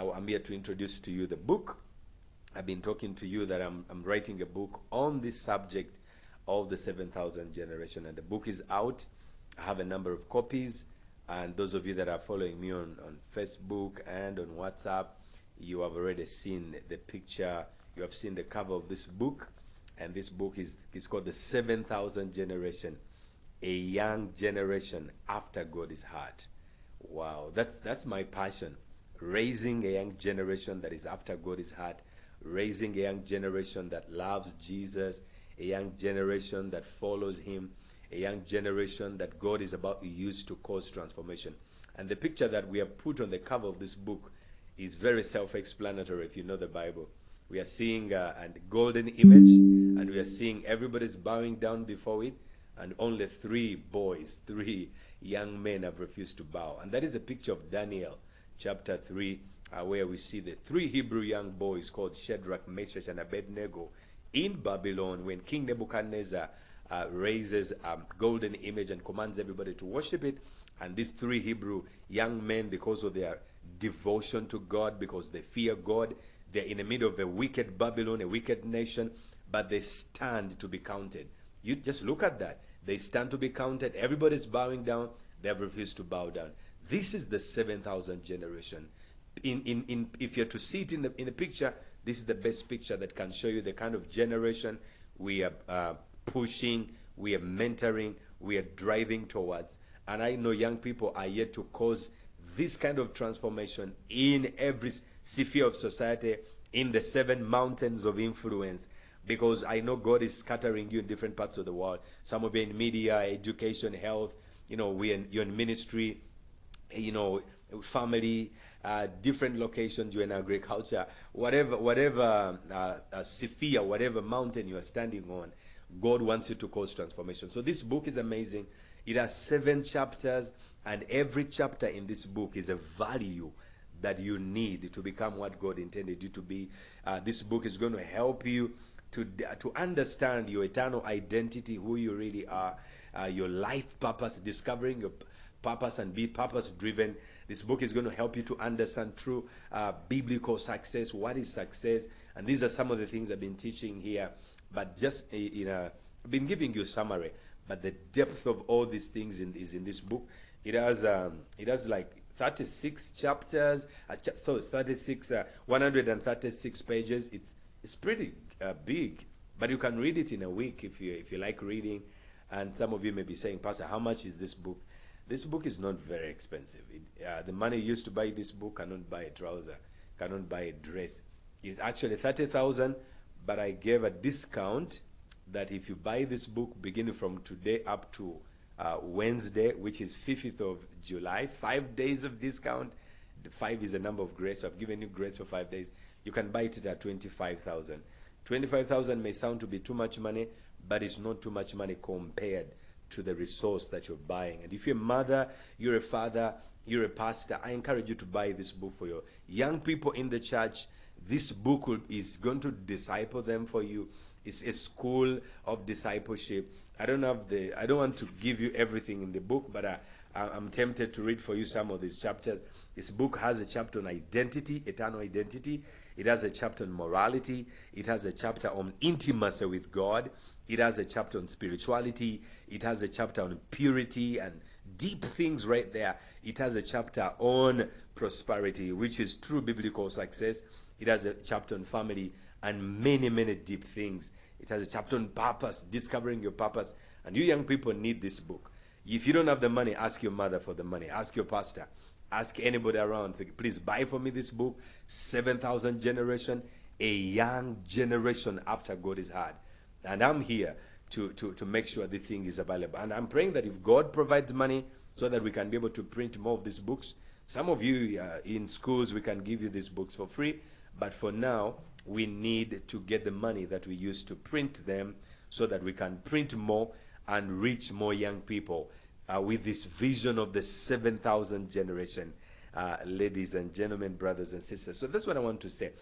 I'm here to introduce to you the book. I've been talking to you that I'm writing a book on this subject of the 7,000 generation, and the book is out. I have a number of copies, and those of you that are following me on Facebook and on WhatsApp, you have already seen the picture. You have seen the cover of this book, and this book is called the 7,000 generation, a young generation after God's heart. Wow, that's my passion. Raising a young generation that is after God's heart, raising a young generation that loves Jesus, a young generation that follows him, a young generation that God is about to use to cause transformation. And the picture that we have put on the cover of this book is very self-explanatory if you know the Bible. We are seeing a golden image, and we are seeing everybody's bowing down before it, and only three young men have refused to bow. And that is a picture of Daniel chapter 3, where we see the three Hebrew young boys called Shadrach, Meshach, and Abednego in Babylon when King Nebuchadnezzar raises a golden image and commands everybody to worship it. And these three Hebrew young men, because of their devotion to God, because they fear God, they're in the middle of a wicked Babylon, a wicked nation, but they stand to be counted. You just look at that. They stand to be counted. Everybody's bowing down. They have refused to bow down. This is the 7,000 generation. If you're to see it in the picture, this is the best picture that can show you the kind of generation we are pushing, we are mentoring, we are driving towards. And I know young people are yet to cause this kind of transformation in every sphere of society, in the 7 mountains of influence, because I know God is scattering you in different parts of the world. Some of you in media, education, health, you're in ministry, family, different locations, you're in agriculture, whatever sphere, whatever mountain you are standing on, God wants you to cause transformation. So this book is amazing. It has 7 chapters, and every chapter in this book is a value that you need to become what God intended you to be. This book is going to help you to understand your eternal identity, who you really are, your life purpose, discovering your purpose and be purpose driven. This book is going to help you to understand true biblical success. What is success? And these are some of the things I've been teaching here, but just I've been giving you a summary, but the depth of all these things is in this book. It has like 36 chapters, so it's 136 pages. It's pretty big, but you can read it in a week if you like reading. And some of you may be saying, Pastor, how much is this book? This book is not very expensive. The money you used to buy this book cannot buy a trouser, cannot buy a dress. It's actually 30,000, but I gave a discount that if you buy this book beginning from today up to Wednesday, which is 5th of July, 5 days of discount. 5 is a number of grace, so I've given you grace for 5 days. You can buy it at 25,000. 25,000 may sound to be too much money, but it's not too much money compared to the resource that you're buying. And if you're a mother, you're a father, you're a pastor, I encourage you to buy this book for your young people in the church. This book is going to disciple them for you. It's a school of discipleship. I don't want to give you everything in the book, but I'm tempted to read for you some of these chapters. This book has a chapter on identity, eternal identity. It has a chapter on morality. It has a chapter on intimacy with God. It has a chapter on spirituality. It has a chapter on purity and deep things right there. It has a chapter on prosperity, which is true biblical success. It has a chapter on family and many, many deep things. It has a chapter on purpose, discovering your purpose. And you young people need this book. If you don't have the money, ask your mother for the money. Ask your pastor. Ask anybody around. Say, please buy for me this book, 7,000 generation, a young generation after God's heart. And I'm here to make sure the thing is available. And I'm praying that if God provides money so that we can be able to print more of these books. Some of you in schools, we can give you these books for free. But for now, we need to get the money that we use to print them so that we can print more and reach more young people with this vision of the 7,000 generation, ladies and gentlemen, brothers and sisters. So that's what I want to say.